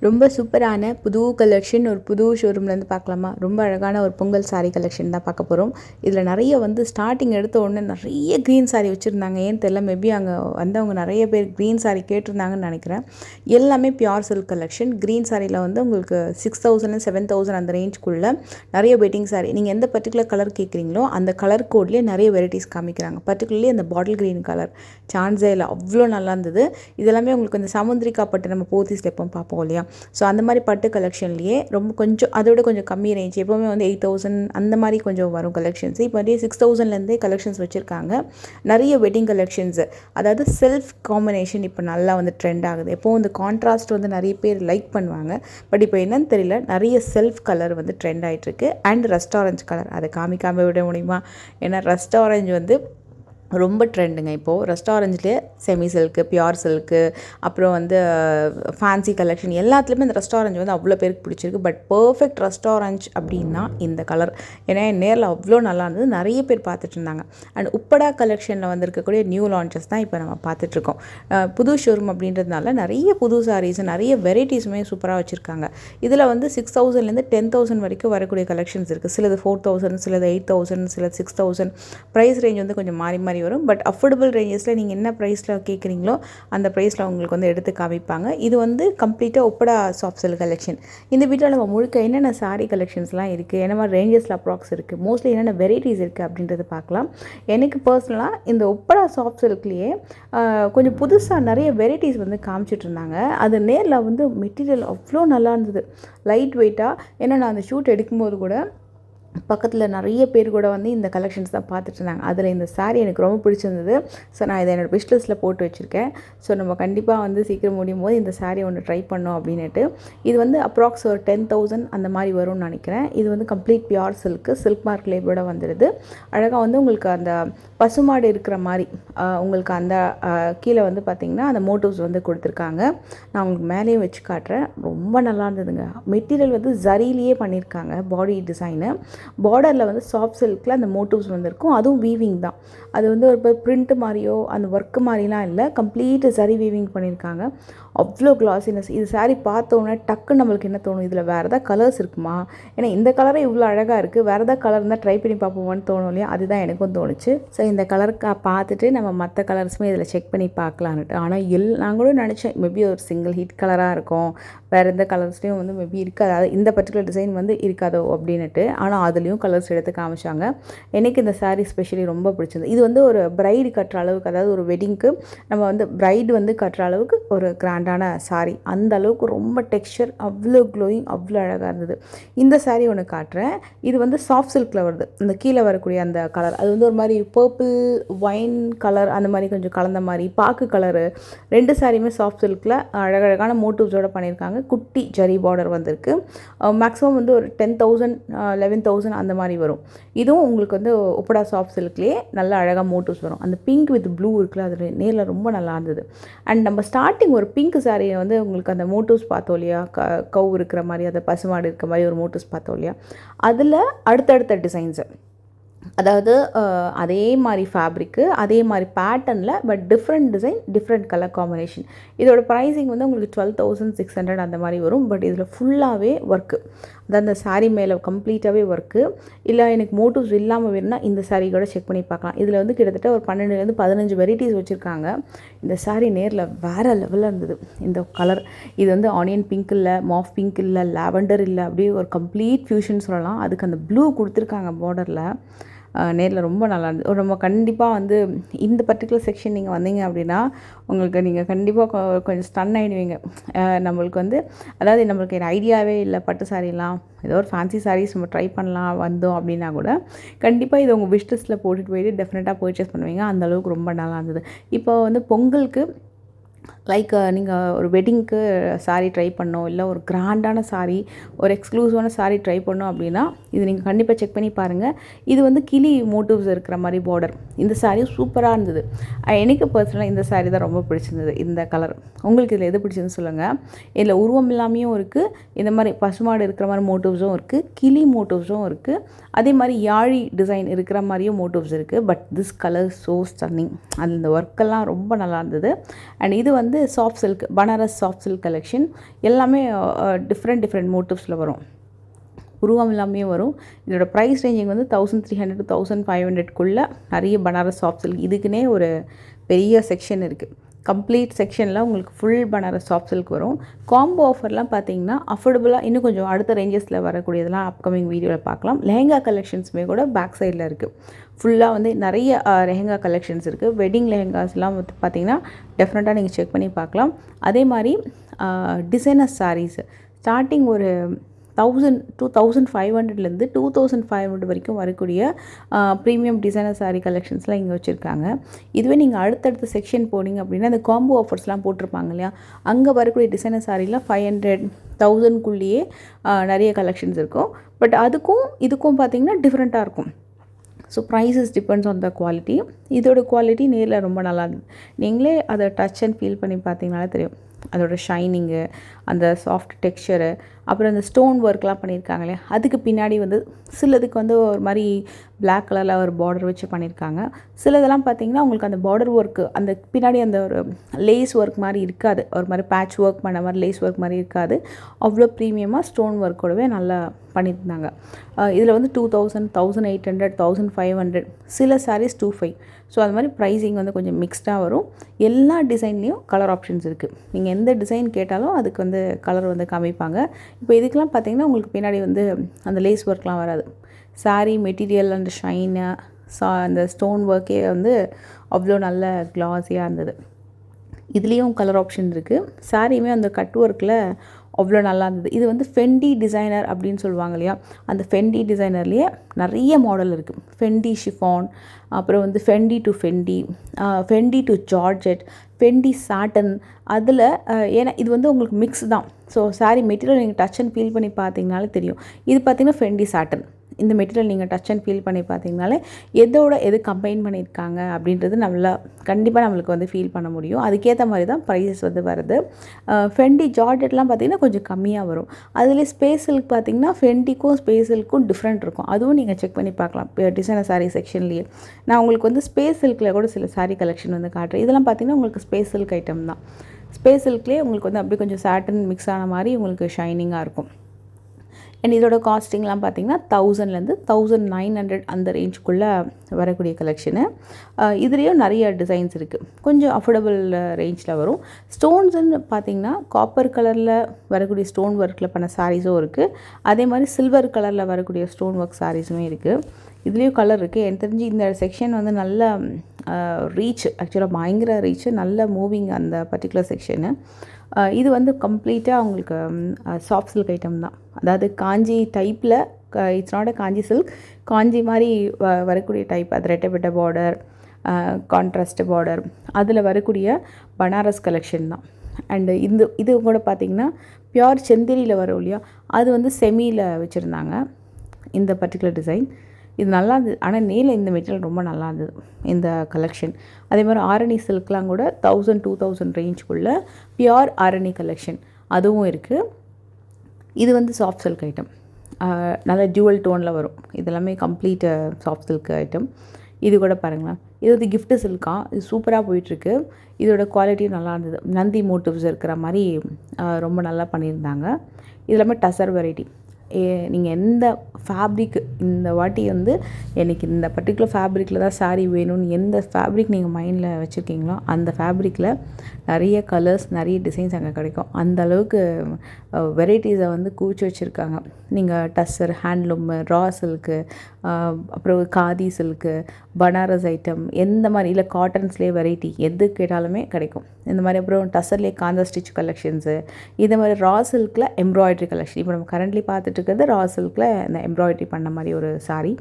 ரொம்ப சூப்பரான புது கலெக்ஷன் ஒரு புது ஷோரூம்லேருந்து பார்க்கலாமா? ரொம்ப அழகான ஒரு பொங்கல் சாரீ கலெக்ஷன் தான் பார்க்க போகிறோம். இதில் நிறைய ஸ்டார்டிங் எடுத்த உடனே நிறைய க்ரீன் சாரீ வச்சுருந்தாங்க. ஏன்னு தெரியல, மேபி அங்கே வந்தவங்க நிறைய பேர் க்ரீன் சாரீ கேட்டிருந்தாங்கன்னு நினைக்கிறேன். எல்லாமே பியூர் சில்க் கலெக்ஷன். க்ரீன் சாரியில் உங்களுக்கு 6000 7000 அந்த ரேஞ்சுக்குள்ளே நிறைய வெட்டிங் சாரீ. நீங்கள் எந்த பர்டிகுலர் கலர் கேட்குறீங்களோ அந்த கலர் கோட்லேயே நிறைய வெரைட்டிஸ் காமிக்கிறாங்க. பர்டிகுலர்லி அந்த பாட்டில் க்ரீன் கலர் சான்ஸே இல்லை, அவ்வளோ நல்லா இருந்தது. இதெல்லாமே உங்களுக்கு இந்த சமுந்திரிக்கா பட்டு நம்ம போத்தீஸில் எப்போ பார்ப்போம் இல்லையா? ஸோ அந்த மாதிரி பட்டு கலெக்ஷன்லேயே ரொம்ப கொஞ்சம் அதோட கொஞ்சம் கம்மி ரேஞ்ச், எப்போவுமே 8000 அந்த மாதிரி கொஞ்சம் வரும் கலெக்ஷன்ஸ். இப்போ 6000லேருந்தே கலெக்ஷன்ஸ் வச்சுருக்காங்க. நிறைய வெட்டிங் கலெக்ஷன்ஸு, அதாவது செல்ஃப் காம்பினேஷன் இப்போ நல்லா ட்ரெண்ட் ஆகுது. எப்போவும் இந்த கான்ட்ராஸ்ட் நிறைய பேர் லைக் பண்ணுவாங்க. பட் இப்போ என்னன்னு தெரியல, நிறைய செல்ஃப் கலர் ட்ரெண்ட் ஆகிட்டுருக்கு. அண்ட் ரஸ்ட் ஆரஞ்சு கலர், அதை காமிக்காமல் விட முடியுமா? ஏன்னா ரஸ்ட் ஆரஞ்சு ரொம்ப ட்ரெண்டுங்க இப்போது. ரஸ்ட் ஆரஞ்சிலே செமி சில்க்கு, பியூர் சில்க்கு, அப்புறம் ஃபேன்சி கலெக்ஷன் எல்லாத்துலேயுமே இந்த ரஸ்ட் ஆரஞ்சு அவ்வளோ பேருக்கு பிடிச்சிருக்கு. பட் பர்ஃபெக்ட் ரஸ்ட் ஆரஞ்ச் அப்படின்னா இந்த கலர். ஏன்னா நேரில் அவ்வளோ நல்லா இருந்தது, நிறைய பேர் பார்த்துட்டு இருந்தாங்க. அண்ட் உப்படா கலெக்ஷனில் இருக்கக்கூடிய நியூ லான்ச்சஸ் தான் இப்போ நம்ம பார்த்துட்ருக்கோம். புது ஷோரூம் அப்படின்றதுனால நிறைய புது சாரீஸ், நிறைய வெரைட்டிஸுமே சூப்பராக வச்சுருக்காங்க. இதில் 6000லேருந்து 10000 வரைக்கும் வரக்கூடிய கலெக்ஷன்ஸ் இருக்குது. சிலது 4000, சிலது 8000, சிலது 6000. ப்ரைஸ் ரேஞ்ச் கொஞ்சம் மாறி மாறி வரும். பட் அஃபோர்டபுள் ரேஞ்சஸில் நீங்கள் என்ன ப்ரைஸில் கேட்குறீங்களோ அந்த ப்ரைஸில் உங்களுக்கு எடுத்து காமிப்பாங்க. இது கம்ப்ளீட்டாக ஒப்படா சாஃப்ட் சில்க் கலெக்ஷன். இந்த வீட்டில் நம்ம முழுக்க என்னென்ன சாரீ கலெக்ஷன்ஸ்லாம் இருக்குது, என்ன மாதிரி ரேஞ்சஸில் அப்ராக்ஸ் இருக்குது, மோஸ்ட்லி என்னென்ன வெரைட்டிஸ் இருக்குது அப்படின்றத பார்க்கலாம். எனக்கு பர்சனலாக இந்த ஒப்படா சாஃப்ட் சில்க்லேயே கொஞ்சம் புதுசாக நிறைய வெரைட்டிஸ் காமிச்சிட்டு இருந்தாங்க. அது நேரில் மெட்டீரியல் அவ்வளோ நல்லா இருந்தது, லைட் வெயிட்டாக. ஏன்னா நான் அந்த ஷூட் எடுக்கும்போது கூட பக்கத்தில் நிறைய பேர் கூட இந்த கலெக்ஷன்ஸ் தான் பார்த்துட்டு இருந்தாங்க. அதில் இந்த சாரீ எனக்கு ரொம்ப பிடிச்சிருந்தது. ஸோ நான் இதை என்னோடய விஷ் லிஸ்ட்டில் போட்டு வச்சுருக்கேன். ஸோ நம்ம கண்டிப்பாக சீக்கிரம் முடியும் போது இந்த சாரீ ஒன்று ட்ரை பண்ணோம் அப்படின்ட்டு. இது அப்ராக்ஸ் ஒரு 10000 அந்த மாதிரி வரும்னு நினைக்கிறேன். இது complete pure silk, silk mark லேபிளோட வந்துடுது. அழகாக உங்களுக்கு அந்த பசுமாடு இருக்கிற மாதிரி உங்களுக்கு அந்த கீழே பார்த்திங்கன்னா அந்த மோட்டிவ்ஸ் கொடுத்துருக்காங்க. நான் உங்களுக்கு மேலேயும் வச்சு காட்டுறேன். ரொம்ப நல்லா இருந்ததுங்க. மெட்டீரியல் ஜரிலேயே பண்ணியிருக்காங்க. பாடி டிசைனு பார்டரில் சாஃப்ட் சில்கில் அந்த மோட்டிவ்ஸ் இருக்கும். அதுவும் வீவிங் தான். அது ஒரு பிரிண்ட் மாதிரியோ அந்த ஒர்க்கு மாதிரிலாம் இல்லை, கம்ப்ளீட் சரி வீவிங் பண்ணியிருக்காங்க. அவ்வளோ கிளாஸினஸ். இது சாரீ பார்த்தோன்னே டக்குன்னு நம்மளுக்கு என்ன தோணும், இதில் வேறு ஏதாவது கலர்ஸ் இருக்குமா? ஏன்னா இந்த கலரே இவ்வளோ அழகாக இருக்குது, வேறு ஏதாவது கலர் இருந்தால் ட்ரை பண்ணி பார்ப்போமான்னு தோணும் இல்லையா? அதுதான் எனக்கும் தோணுச்சு. ஸோ இந்த கலர் பார்த்துட்டு நம்ம மற்ற கலர்ஸுமே இதில் செக் பண்ணி பார்க்கலான்ட்டு. ஆனால் நான் கூட நினச்சேன் மேபி ஒரு சிங்கிள் ஹீட் கலராக இருக்கும், வேறு எந்த கலர்ஸ்லேயும் மேபி இருக்காது, அதாவது இந்த பர்டிகுலர் டிசைன் இருக்காதோ அப்படின்ட்டு. ஆனால் அதுலேயும் கலர்ஸ் எடுத்து காமிச்சாங்க. எனக்கு இந்த சாரீ ஸ்பெஷலி ரொம்ப பிடிச்சிருந்தது. இது ஒரு பிரைடு கட்டுற அளவுக்கு, அதாவது ஒரு வெட்டிங்க்கு நம்ம பிரைடு கட்டுற அளவுக்கு ஒரு கிராண்டான சாரீ. அந்த அளவுக்கு ரொம்ப டெக்ஸ்சர், அவ்வளோ க்ளோயிங், அவ்வளோ அழகாக இருந்தது. இந்த சாரீ ஒன்று காட்டுறேன். இது சாஃப்ட் சில்கில் வருது. இந்த கீழே வரக்கூடிய அந்த கலர் அது ஒரு மாதிரி பர்பிள் ஒயின் கலர் அந்த மாதிரி கொஞ்சம் கலந்த மாதிரி பாக்கு கலரு. ரெண்டு சாரியுமே சாஃப்ட் சில்கில் அழகழகான மோட்டிவ்ஸோடு பண்ணியிருக்காங்க. குட்டி ஜரி பார்டர் வந்திருக்கு. மேக்ஸிமம் ஒரு 10000 11,000 அந்த மாதிரி வரும். இதுவும் உங்களுக்கு ஒப்படா சாஃப்ட் சில்க்லேயே நல்ல அழகாக மோட்டிவ்ஸ் வரும். அந்த பிங்க் வித் ப்ளூ இருக்குல்ல, அது நேரில் ரொம்ப நல்லா இருந்தது. அண்ட் நம்ம ஸ்டார்டிங் ஒரு பிங்க் சாரியை உங்களுக்கு அந்த மோட்டிவ்ஸ் பார்த்தோம் இல்லையா, கவ் இருக்கிற மாதிரி, அந்த பசுமாடு இருக்கிற மாதிரி ஒரு மோட்டிவ்ஸ் பார்த்தோம் இல்லையா, அதில் அடுத்தடுத்த டிசைன்ஸு, அதாவது அதே மாதிரி ஃபேப்ரிக்கு, அதே மாதிரி பேட்டர்னில், but different design, different colour combination. இதோட ப்ரைஸிங் உங்களுக்கு 12,600 அந்த மாதிரி வரும். பட் இதில் ஃபுல்லாகவே ஒர்க்கு, அதாவது அந்த சாரீ மேலே கம்ப்ளீட்டாகவே ஒர்க்கு. இல்லை எனக்கு மோட்டிவ்ஸ் இல்லாமல் வேணும்னா இந்த சாரீ கூட செக் பண்ணி பார்க்கலாம். இதில் கிட்டத்தட்ட ஒரு 12லேருந்து 15 வெரைட்டிஸ் வச்சுருக்காங்க. இந்த சாரீ நேரில் வேறு லெவலில் இருந்தது. இந்த கலர் இது ஆனியன் பிங்க் இல்லை, மாஃப் பிங்க் இல்லை, லாவெண்டர் இல்லை, அப்படியே ஒரு கம்ப்ளீட் ஃபியூஷன் சொல்லலாம். அதுக்கு அந்த ப்ளூ கொடுத்துருக்காங்க பார்டரில். நேரில் ரொம்ப நல்லா இருந்தது. நம்ம கண்டிப்பாக இந்த பர்டிகுலர் செக்ஷன் நீங்கள் வந்தீங்க அப்படின்னா நீங்கள் கண்டிப்பாக கொஞ்சம் ஸ்டன் ஆகிடுவீங்க. நம்மளுக்கு அதாவது நம்மளுக்கு ஐடியாவே இல்லை பட்டு சாரீலாம், ஏதோ ஒரு ஃபேன்சி சாரீஸ் நம்ம ட்ரை பண்ணலாம் வந்தோம் அப்படின்னா கூட கண்டிப்பாக இது உங்கள் விஷ் லிஸ்ட்டில் போட்டுட்டு போயிட்டு டெஃபினட்டாக பர்ச்சேஸ் பண்ணுவீங்க. அந்தளவுக்கு ரொம்ப நல்லா இருந்தது. இப்போ பொங்கலுக்கு லைக் நீங்கள் ஒரு வெட்டிங்க்கு சாரீ ட்ரை பண்ணோம், இல்லை ஒரு கிராண்டான சாரீ, ஒரு எக்ஸ்க்ளூசிவான சாரீ ட்ரை பண்ணோம் அப்படின்னா இது நீங்கள் கண்டிப்பாக செக் பண்ணி பாருங்கள். இது கிளி மோட்டிவ்ஸ் இருக்கிற மாதிரி பார்டர். இந்த சாரீ சூப்பராக இருந்தது. எனக்கு பர்சனலாக இந்த சாரீ தான் ரொம்ப பிடிச்சிருந்தது. இந்த கலர் உங்களுக்கு இதில் எது பிடிச்சிருந்துன்னு சொல்லுங்கள். இதில் உருவம் இல்லாமையும் இருக்குது, இந்த மாதிரி பசுமாடு இருக்கிற மாதிரி மோட்டிவ்ஸும் இருக்குது, கிளி மோட்டிவ்ஸும் இருக்குது, அதே மாதிரி யாழி டிசைன் இருக்கிற மாதிரியும் மோட்டிவ்ஸ் இருக்குது. But this colour so stunning. அந்த ஒர்க்கெல்லாம் ரொம்ப நல்லா இருந்தது. அண்ட் இது வந்து soft silk, Banaras soft silk collection. எல்லாமே டிஃப்ரெண்ட் மோட்டிவ்ஸில் வரும், உருவம் எல்லாமே வரும். இதோட ப்ரைஸ் ரேஞ்சிங் வந்து 1300 to 1500க்குள்ளே நிறைய பனாரஸ் சாஃப்ட் சில்க். இதுக்குன்னே ஒரு பெரிய செக்ஷன் இருக்குது. கம்ப்ளீட் செக்ஷனில் உங்களுக்கு ஃபுல் பனாரஸ் சாஃப்ட் சில்க் வரும். காம்போ ஆஃபர்லாம் பார்த்தீங்கன்னா அஃபோர்டபுளாக இன்னும் கொஞ்சம் அடுத்த ரேஞ்சஸில் வரக்கூடியதெல்லாம் அப்கமிங் வீடியோவில் பார்க்கலாம். லெஹெங்கா கலெக்ஷன்ஸுமே கூட பேக் சைடில் இருக்குது. ஃபுல்லாக வந்து நிறைய லெஹெங்கா கலெக்ஷன்ஸ் இருக்குது. வெட்டிங் லெஹெங்காஸ்லாம் வந்து பார்த்திங்கன்னா டெஃபினட்டாக நீங்கள் செக் பண்ணி பார்க்கலாம். அதே மாதிரி டிசைனர் சாரீஸ் ஸ்டார்டிங் ஒரு 1000 to 1500லேருந்து 2500 வரைக்கும் வரக்கூடிய ப்ரீமியம் டிசைனர் சாரீ கலெக்ஷன்ஸ்லாம் இங்கே வச்சுருக்காங்க. இதுவே நீங்கள் அடுத்தடுத்த செக்ஷன் போனீங்க அப்படின்னா அந்த காம்போ ஆஃபர்ஸ்லாம் போட்டிருப்பாங்க இல்லையா, அங்கே வரக்கூடிய டிசைனர் சாரீலாம் 500, 1000க்குள்ளேயே நிறைய கலெக்ஷன்ஸ் இருக்கும். பட் அதுக்கும் இதுக்கும் பார்த்திங்கன்னா டிஃப்ரெண்ட்டாக இருக்கும். So prices depends on the quality. இதோட குவாலிட்டி நேரில் ரொம்ப நல்லா இருந்தது. நீங்களே அதை டச் அண்ட் ஃபீல் பண்ணி பார்த்தீங்கனாலே தெரியும் அதோட ஷைனிங்கு, அந்த சாஃப்ட் டெக்ஸ்சரு, அப்புறம் அந்த ஸ்டோன் ஒர்க்லாம் பண்ணியிருக்காங்களே, அதுக்கு பின்னாடி வந்து சிலதுக்கு வந்து ஒரு மாதிரி பிளாக் கலரில் ஒரு பார்டர் வச்சு பண்ணியிருக்காங்க. சிலதெல்லாம் பார்த்திங்கன்னா உங்களுக்கு அந்த பார்டர் ஒர்க்கு அந்த பின்னாடி அந்த ஒரு லேஸ் ஒர்க் மாதிரி இருக்காது, ஒரு மாதிரி பேட்ச் ஒர்க் பண்ண மாதிரி லேஸ் ஒர்க் மாதிரி இருக்காது. அவ்வளோ ப்ரீமியமாக ஸ்டோன் ஒர்க்கோடவே நல்லா பண்ணியிருந்தாங்க. இதில் வந்து 2000, 1800, 1500, சில சாரீஸ் 2500. ஸோ அது மாதிரி ப்ரைஸிங் வந்து கொஞ்சம் மிக்ஸ்டாக வரும். எல்லா டிசைன்லேயும் கலர் ஆப்ஷன்ஸ் இருக்குது. நீங்கள் எந்த டிசைன் கேட்டாலும் அதுக்கு வந்து கலர் வந்து காமிப்பாங்க. இப்போ இதுக்கெலாம் பார்த்திங்கன்னா உங்களுக்கு பின்னாடி வந்து அந்த லேஸ் ஒர்க்லாம் வராது. சாரீ மெட்டீரியல் அந்த ஷைனு அந்த ஸ்டோன் ஒர்க்கே வந்து அவ்வளோ நல்ல க்ளாஸியாக இருந்தது. இதுலேயும் கலர் ஆப்ஷன் இருக்குது. சாரியுமே அந்த கட் ஒர்க்கில் அவ்வளோ நல்லா இருந்தது. இது வந்து ஃபெண்டி டிசைனர் அப்படின்னு சொல்லுவாங்க இல்லையா, அந்த ஃபெண்டி டிசைனர்லேயே நிறைய மாடல் இருக்குது. ஃபெண்டி ஷிஃபான், அப்புறம் வந்து Fendi to Fendi, Fendi to georgette, Fendi satin. அதில் ஏன்னா இது வந்து உங்களுக்கு மிக்ஸ் தான். ஸோ சாரீ மெட்டீரியல் நீங்கள் டச் அண்ட் ஃபீல் பண்ணி பார்த்தீங்கனாலே தெரியும். இது பார்த்திங்கன்னா ஃபெண்டி சாட்டன். இந்த மெட்டீரியல் நீங்கள் டச் அண்ட் ஃபீல் பண்ணி பார்த்தீங்கனாலே எதோட எது கம்பைன் பண்ணியிருக்காங்க அப்படின்றது கண்டிப்பாக நம்மளுக்கு வந்து ஃபீல் பண்ண முடியும். அதுக்கேற்ற மாதிரி தான் ப்ரைஸஸ் வந்து வருது. ஃபெண்டி ஜார்ஜெட்லாம் பார்த்திங்கன்னா கொஞ்சம் கம்மியாக வரும். அதில் ஸ்பேஸ் சில்க் பார்த்திங்கன்னா ஃபெண்டிக்கும் ஸ்பேஸ் சில்க்கும் டிஃப்ரெண்ட் இருக்கும். அதுவும் நீங்கள் செக் பண்ணி பார்க்கலாம் டிசைனர் சாரீ செக்ஷன்லேயே. நான் உங்களுக்கு வந்து ஸ்பேஸ் சில்கில் கூட சில சாரீ கலெக்ஷன் வந்து காட்டுறேன். இதெல்லாம் பார்த்திங்கன்னா உங்களுக்கு ஸ்பேஸ் சில்க் ஐட்டம் தான். ஸ்பேஸ் சில்க்லேயே உங்களுக்கு வந்து அப்படியே கொஞ்சம் சாட்டன் மிக்ஸ் ஆன மாதிரி உங்களுக்கு ஷைனிங்காக இருக்கும். அண்ட் இதோட காஸ்டிங்லாம் பார்த்திங்கன்னா 1000லேருந்து 1900 அந்த ரேஞ்சுக்குள்ளே வரக்கூடிய கலெக்ஷனு. இதுலேயும் நிறைய டிசைன்ஸ் இருக்குது. கொஞ்சம் அஃபோர்டபுள் ரேஞ்சில் வரும். ஸ்டோன்ஸுன்னு பார்த்திங்கன்னா காப்பர் கலரில் வரக்கூடிய ஸ்டோன் ஒர்க்கில் பண்ண சாரீஸும் இருக்குது. அதே மாதிரி சில்வர் கலரில் வரக்கூடிய ஸ்டோன் ஒர்க் சாரீஸுமே இருக்குது. இதுலேயும் கலர் இருக்குது. எனக்கு தெரிஞ்சு இந்த செக்ஷன் வந்து நல்ல ரீச், ஆக்சுவலாக பயங்கர ரீச்சு, நல்ல மூவிங் அந்த பர்டிகுலர் செக்ஷனு. இது வந்து கம்ப்ளீட்டாக உங்களுக்கு சாஃப்ட் சில்க் ஐட்டம் தான். அதாவது காஞ்சி டைப்பில், it's not a Kanchi silk, Kanchi மாதிரி வரக்கூடிய டைப். அது ரெட்டப்பட்ட பார்டர், கான்ட்ராஸ்ட் பார்டர், அதில் வரக்கூடிய பனாரஸ் கலெக்ஷன் தான். அண்டு இது கூட பார்த்திங்கன்னா பியோர் செந்தேரியில் வரும் இல்லையா, அது வந்து செமியில் வச்சுருந்தாங்க இந்த பர்டிகுலர் டிசைன். இது நல்லா இருந்தது. ஆனால் நேரில் இந்த மெட்டீரியல் ரொம்ப நல்லா இருந்தது இந்த கலெக்ஷன். அதே மாதிரி ஆரணி சில்க்லாம் கூட 1000, 2000 ரேஞ்சுக்குள்ளே பியோர் ஆரணி கலெக்ஷன் அதுவும் இருக்குது. இது வந்து சாஃப்ட் சில்க் ஐட்டம், நல்ல டியூவல் டோனில் வரும். இதெல்லாமே கம்ப்ளீட் சாஃப்ட் சில்க் ஐட்டம். இது கூட பாருங்களேன், இது வந்து கிஃப்ட் சில்கா. இது சூப்பராக போயிட்டுருக்கு. இதோட குவாலிட்டியும் நல்லா இருந்தது. நந்தி மோட்டிவ்ஸ் இருக்கிற மாதிரி ரொம்ப நல்லா பண்ணியிருந்தாங்க. இது எல்லாமே டசர் வெரைட்டி. நீங்கள் எந்த ஃபேப்ரிக் இந்த வாட்டி வந்து எனக்கு இந்த பர்டிகுலர் ஃபேப்ரிக்கில் தான் சாரீ வேணும்னு எந்த ஃபேப்ரிக் நீங்கள் மைண்டில் வச்சுருக்கீங்களோ அந்த ஃபேப்ரிக்கில் நிறைய கலர்ஸ், நிறைய டிசைன்ஸ் அங்கே கிடைக்கும். அந்த அளவுக்கு வெரைட்டிஸை வந்து குவிச்சு வச்சுருக்காங்க. நீங்கள் டஸ்ஸர், ஹேண்ட்லூமு, ரா சில்க்கு, அப்புறம் காதி சில்க்கு, பனாரஸ் ஐட்டம், எந்த மாதிரி இல்லை காட்டன்ஸ்லேயே வெரைட்டி எது கேட்டாலுமே கிடைக்கும். இந்த மாதிரி அப்புறம் டஸ்ஸர்லேயே காந்தா ஸ்டிச் கலெக்ஷன்ஸு, இந்த மாதிரி ரா சில்கில் எம்ப்ராய்டரி கலெக்ஷன். இப்போ நம்ம கரண்ட்லி பார்த்துட்டு இருக்கிறது ரா சில்கில் இந்த எம்ப்ராய்டரி பண்ண மாதிரி ஒரு சாரீ.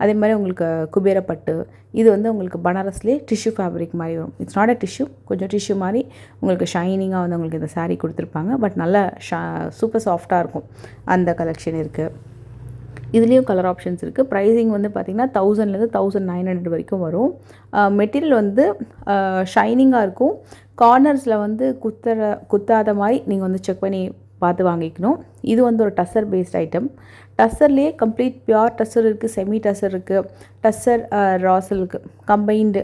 அதே மாதிரி உங்களுக்கு குபேரப்பட்டு, இது வந்து உங்களுக்கு பனாரஸ்லேயே டிஷ்யூ ஃபேப்ரிக் மாதிரி வரும். இட்ஸ் நாட் அ டிஷ்யூ, கொஞ்சம் டிஷ்யூ மாதிரி உங்களுக்கு ஷைனிங்காக வந்து உங்களுக்கு இந்த சாரீ கொடுத்துருப்பாங்க. பட் நல்லா சூப்பர் சாஃப்டாக இருக்கும். அந்த கலெக்ஷன் இருக்குது. இதுலேயும் கலர் ஆப்ஷன்ஸ் இருக்குது. ப்ரைஸிங் வந்து பார்த்திங்கன்னா 1000லேருந்து 1900 வரைக்கும் வரும். மெட்டீரியல் வந்து ஷைனிங்காக இருக்கும். கார்னர்ஸில் வந்து குத்தாத மாதிரி நீங்கள் வந்து செக் பண்ணி பார்த்து வாங்கிக்கணும். இது வந்து ஒரு டஸ்ஸர் பேஸ்ட் ஐட்டம். டஸ்ஸர்லேயே கம்ப்ளீட் பியோர் டஸ்ஸர் இருக்குது, செமி டஸ்ஸர் இருக்குது, டஸ்ஸர் ரா சில்க் கம்பைன்டு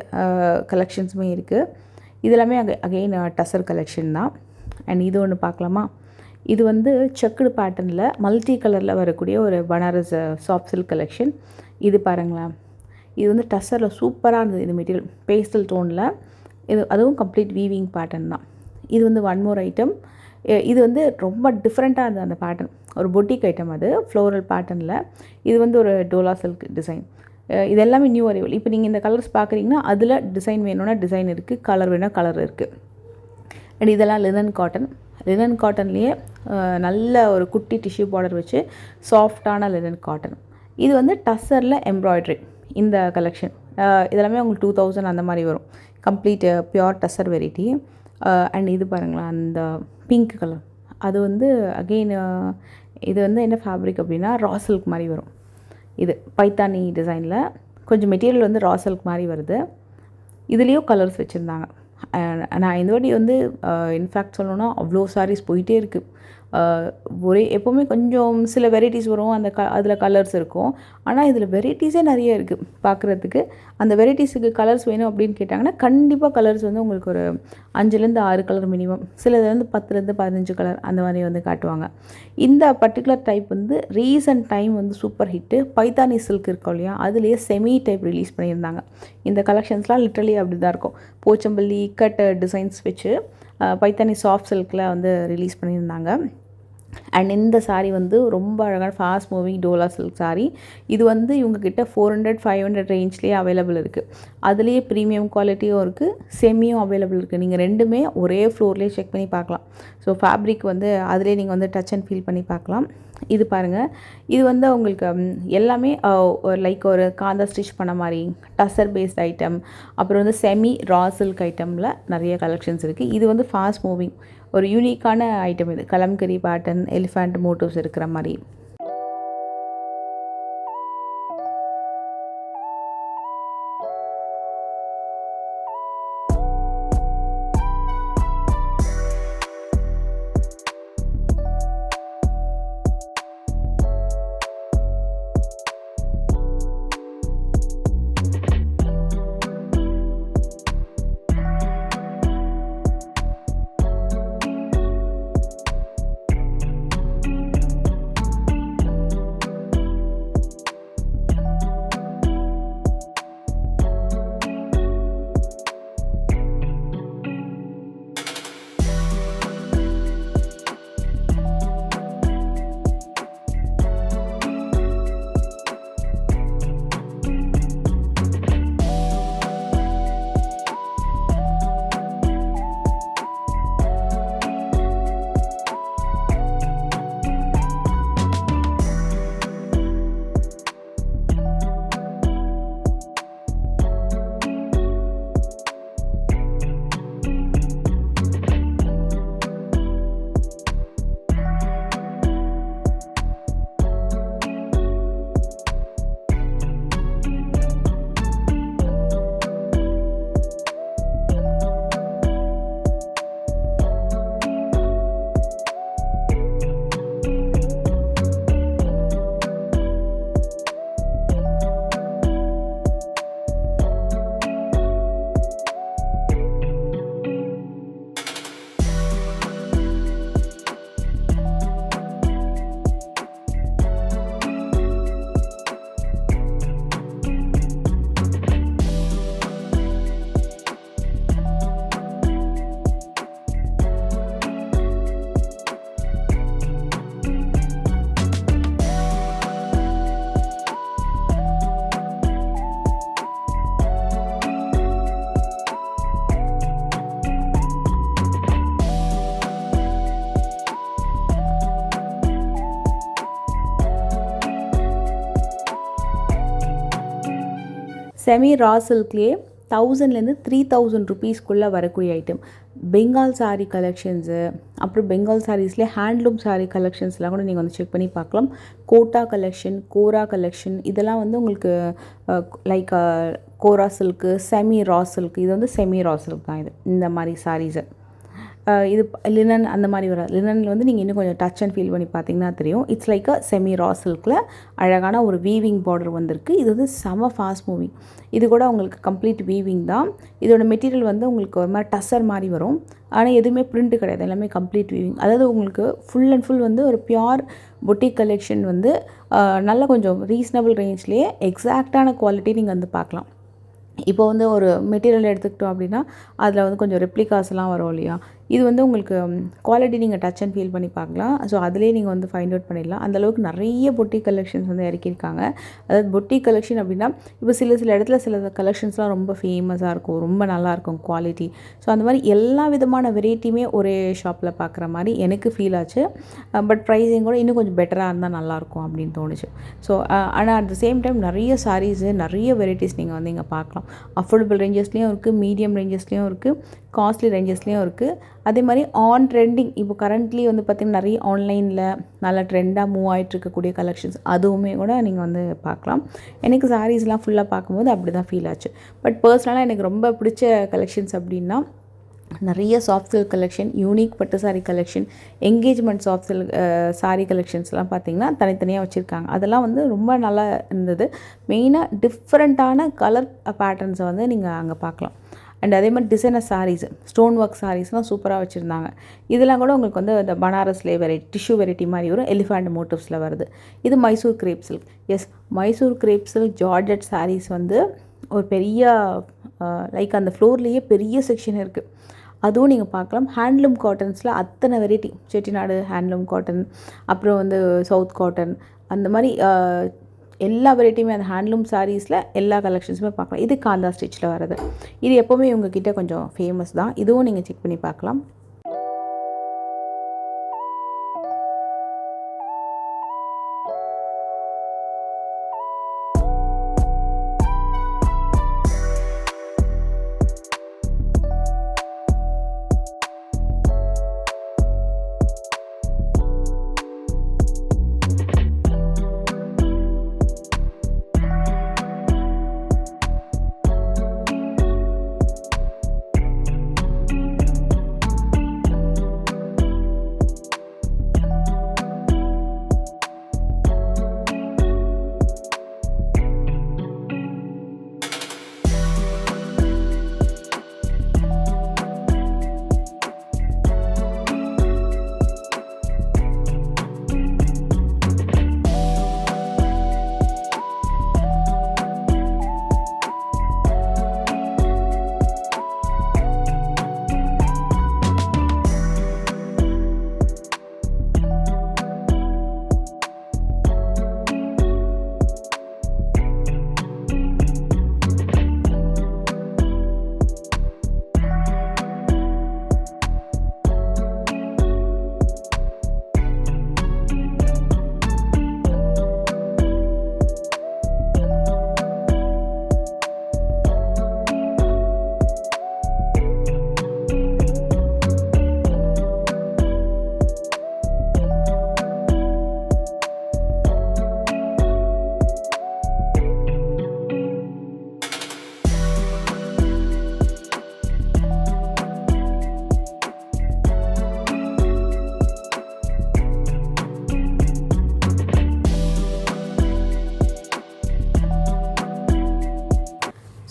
கலெக்ஷன்ஸுமே இருக்குது. இது எல்லாமே அகெயின் டசர் கலெக்ஷன் தான். அண்ட் இது ஒன்று பார்க்கலாமா? இது வந்து செக்குடு பேட்டர்னில் மல்டி கலரில் வரக்கூடிய ஒரு பனாரஸ் சாஃப்ட் சில்க் கலெக்ஷன். இது பாருங்களேன், இது வந்து டசரில் சூப்பராக இருந்தது. இது மெட்டீரியல் பேஸ்டல் டோனில், இது அதுவும் கம்ப்ளீட் வீவிங் பேட்டர்ன் தான். இது வந்து ஒன் மோர் ஐட்டம். இது வந்து ரொம்ப டிஃப்ரெண்ட்டாக இருந்தது அந்த பேட்டர்ன், ஒரு பொட்டிக் ஐட்டம், அது ஃப்ளோரல் பேட்டர்னில். இது வந்து ஒரு டோலா சில்க் டிசைன். இது எல்லாமே நியூ அரைவல். இப்போ நீங்கள் இந்த கலர்ஸ் பார்க்குறீங்கன்னா அதில் டிசைன் வேணும்னா டிசைன் இருக்குது, கலர் வேணும்னா கலர் இருக்குது. அண்ட் இதெல்லாம் லினன் காட்டன். லினன் காட்டன்லேயே நல்ல ஒரு குட்டி டிஷ்யூ பார்டர் வச்சு சாஃப்டான லினன் காட்டன். இது வந்து டஸ்ஸரில் எம்ப்ராய்ட்ரி. இந்த கலெக்ஷன் இதெல்லாமே உங்களுக்கு 2000 அந்த மாதிரி வரும். Complete pure tussar variety. And இது பாருங்களேன், அந்த பிங்க் கலர், அது வந்து அகெயின் இது வந்து என்ன ஃபேப்ரிக் அப்படின்னா ரா சில்க் மாதிரி வரும். இது பைத்தானி டிசைனில் கொஞ்சம் மெட்டீரியல் வந்து ரா சில்க் மாதிரி வருது. இதுலேயும் கலர்ஸ் வச்சுருந்தாங்க. நான் இந்த வாட்டி வந்து இன்ஃபேக்ட் சொல்லணுன்னா அவ்வளோ சாரீஸ் போயிட்டே இருக்குது. ஒரே எப்போவுமே கொஞ்சம் சில வெரைட்டிஸ் வரும், அதில் கலர்ஸ் இருக்கும். ஆனால் இதில் வெரைட்டிஸே நிறைய இருக்குது பார்க்குறதுக்கு. அந்த வெரைட்டிஸுக்கு கலர்ஸ் வேணும் அப்படின்னு கேட்டாங்கன்னா கண்டிப்பாக கலர்ஸ் வந்து உங்களுக்கு ஒரு 5லேருந்து 6 கலர் மினிமம், சிலது வந்து 10லேருந்து 15 கலர் அந்த மாதிரி வந்து காட்டுவாங்க. இந்த பர்டிகுலர் டைப் வந்து ரீசன்ட் டைம் வந்து சூப்பர் ஹிட்டு. பைத்தானி சில்க் இருக்கும் இல்லையா, அதுலேயே செமி டைப் ரிலீஸ் பண்ணியிருந்தாங்க. இந்த கலெக்ஷன்ஸ்லாம் லிட்ரலி அப்படி தான் இருக்கும். போச்சம்பள்ளி கட் டிசைன்ஸ் வச்சு பைத்தானி சாஃப்ட் சில்கில் வந்து ரிலீஸ் பண்ணியிருந்தாங்க. அண்ட் இந்த சாரீ வந்து ரொம்ப அழகான fast moving Dola silk sari. இது வந்து இவங்கக்கிட்ட 400-500 ரேஞ்ச்லேயே அவைலபிள் இருக்குது. அதுலேயே ப்ரீமியம் குவாலிட்டியும் இருக்குது, செமியும் அவைலபிள் இருக்குது. நீங்கள் ரெண்டுமே ஒரே ஃப்ளோர்லேயே செக் பண்ணி பார்க்கலாம். ஸோ ஃபேப்ரிக் வந்து அதிலே நீங்கள் வந்து டச் அண்ட் ஃபீல் பண்ணி பார்க்கலாம். இது பாருங்கள், இது வந்து உங்களுக்கு எல்லாமே லைக் ஒரு காந்தா ஸ்டிச் பண்ண மாதிரி டசர் பேஸ்ட் ஐட்டம், அப்புறம் வந்து செமி ரா சில்க் ஐட்டமில் நிறைய கலெக்ஷன்ஸ் இருக்குது. இது வந்து ஃபாஸ்ட் மூவிங் ஒரு யூனிக்கான ஐட்டம். இது கலம்கரி பேட்டர்ன், எலிஃபண்ட் மோட்டிவ்ஸ் இருக்கிற மாதிரி. செமி ரா சில்க்லேயே 1000லேருந்து 3000 ருபீஸ்க்குள்ளே வரக்கூடிய ஐட்டம். பெங்கால் சாரீ கலெக்ஷன்ஸு, அப்புறம் பெங்கால் சாரீஸ்லேயே ஹேண்ட்லூம் சாரீ கலெக்ஷன்ஸ்லாம் கூட நீங்கள் வந்து செக் பண்ணி பார்க்கலாம். கோட்டா கலெக்ஷன், கோரா கலெக்ஷன், இதெல்லாம் வந்து உங்களுக்கு லைக் கோரா சில்க்கு, செமி ரா சில்க். இது வந்து செமி ரா சில்க் தான். இது இந்த மாதிரி சாரீஸு இது லினன் அந்த மாதிரி வராது. லினனில் வந்து நீங்கள் இன்னும் கொஞ்சம் டச் அண்ட் ஃபீல் பண்ணி பார்த்தீங்கன்னா தெரியும். இட்ஸ் லைக் செமி ரா சில்கில் அழகான ஒரு வீவிங் பார்டர் வந்திருக்கு. இது வந்து செம ஃபாஸ்ட் மூவிங். இது கூட உங்களுக்கு கம்ப்ளீட் வீவிங் தான். இதோட மெட்டீரியல் வந்து உங்களுக்கு ஒரு மாதிரி டஸ்ஸர் மாதிரி வரும். ஆனால் எதுவுமே பிரிண்ட்டு கிடையாது, எல்லாமே கம்ப்ளீட் வீவிங். அதாவது உங்களுக்கு ஃபுல் அண்ட் ஃபுல் வந்து ஒரு பியூர் பொட்டிக் கலெக்ஷன் வந்து நல்ல கொஞ்சம் ரீசனபிள் ரேஞ்ச்லேயே எக்ஸாக்டான குவாலிட்டி நீங்கள் வந்து பார்க்கலாம். இப்போ வந்து ஒரு மெட்டீரியல் எடுத்துக்கிட்டோம் அப்படின்னா அதில் வந்து கொஞ்சம் ரெப்ளிகாஸ்லாம் வரும் இல்லையா, இது வந்து உங்களுக்கு குவாலிட்டி நீங்கள் டச் அண்ட் ஃபீல் பண்ணி பார்க்கலாம். ஸோ அதிலே நீங்கள் வந்து ஃபைண்ட் அவுட் பண்ணிடலாம். அந்தளவுக்கு நிறைய பொட்டிக் கலெக்ஷன்ஸ் வந்து இறக்கியிருக்காங்க. அதாவது பொட்டிக் கலெக்ஷன் அப்படின்னா இப்போ சில இடத்துல சில கலெக்ஷன்ஸ்லாம் ரொம்ப ஃபேமஸாக இருக்கும், ரொம்ப நல்லாயிருக்கும் குவாலிட்டி. ஸோ அந்த மாதிரி எல்லா விதமான வெரைட்டியுமே ஒரே ஷாப்பில் பார்க்குற மாதிரி எனக்கு ஃபீல் ஆச்சு. பட் ப்ரைஸிங் கூட இன்னும் கொஞ்சம் பெட்டராக இருந்தால் நல்லாயிருக்கும் அப்படின்னு தோணுச்சு. ஸோ ஆனால் அட் த சேம் டைம் நிறைய சாரீஸு நிறைய வெரைட்டிஸ் நீங்கள் வந்து இங்கே பார்க்கலாம். அஃபோர்டபுள் ரேஞ்சஸ்லேயும் இருக்குது, மீடியம் ரேஞ்சஸ்லேயும் இருக்குது, காஸ்ட்லி ரேஞ்சஸ்லேயும் இருக்குது. அதே மாதிரி ஆன் ட்ரெண்டிங் இப்போ கரண்ட்லி வந்து பார்த்திங்கன்னா நிறைய ஆன்லைனில் நல்லா ட்ரெண்டாக மூவ் ஆகிட்டு இருக்கக்கூடிய கலெக்ஷன்ஸ் அதுவுமே கூட நீங்கள் வந்து பார்க்கலாம். எனக்கு சாரீஸ்லாம் ஃபுல்லாக பார்க்கும்போது அப்படி தான் ஃபீல் ஆச்சு. பட் பர்சனலாக எனக்கு ரொம்ப பிடிச்ச கலெக்ஷன்ஸ் அப்படின்னா நிறைய சாஃப்ட் சில்க் கலெக்ஷன், யூனிக் பட்டு sari collection, engagement soft silk sari கலெக்ஷன்ஸ்லாம் பார்த்திங்கன்னா தனித்தனியாக வச்சுருக்காங்க. அதெல்லாம் வந்து ரொம்ப நல்லா இருந்தது. மெயினாக டிஃப்ரெண்ட்டான கலர் பேட்டர்ன்ஸை வந்து நீங்கள் அங்கே பார்க்கலாம். அண்ட் அதே மாதிரி டிசைனர் சாரீஸ், ஸ்டோன் ஒர்க் சாரீஸ்லாம் சூப்பராக வச்சுருந்தாங்க. இதெல்லாம் கூட உங்களுக்கு வந்து இந்த பனாரஸ்லேயே வெரைட்டி டிஷ்யூ வெரைட்டி மாதிரி வரும், எலிஃபண்ட் மோட்டிவ்ஸில் வருது. இது Mysore crepe silk. Yes, Mysore crepe silk georgette saris வந்து ஒரு பெரிய லைக் அந்த ஃப்ளோர்லேயே பெரிய செக்ஷன் இருக்குது. அதுவும் நீங்கள் பார்க்கலாம். ஹேண்ட்லூம் காட்டன்ஸில் அத்தனை வெரைட்டி, செட்டிநாடு ஹேண்ட்லூம் காட்டன், அப்புறம் வந்து சவுத் காட்டன், அந்த மாதிரி எல்லா வெரைட்டியுமே அந்த ஹேண்ட்லூம் சாரீஸில் எல்லா கலெக்ஷன்ஸுமே பார்க்கலாம். இது காந்தா ஸ்டிச்சில் வர்றது. இது எப்போவுமே இவங்கக்கிட்ட கொஞ்சம் ஃபேமஸ் தான். இதுவும் நீங்கள் செக் பண்ணி பார்க்கலாம்.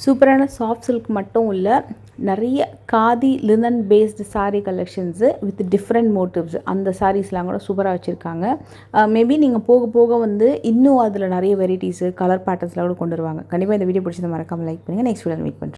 சூப்பரான சாஃப்ட் சில்க் மட்டும் இல்லை, நிறைய khadi linen based sari collections with different motives அந்த சாரீஸ்லாம் கூட சூப்பராக வச்சுருக்காங்க. மேபி நீங்கள் போக போக வந்து இன்னும் அதில் நிறைய வெரைட்டிஸு கலர் பேட்டர்ன்ஸ்லாம் கூட கொண்டு வருவாங்க. கண்டிப்பாக இந்த வீடியோ பிடிச்சதை மறக்காமல் லைக் பண்ணுங்கள். நெக்ஸ்ட் வீடியோ மீட் பண்ணுறேன்.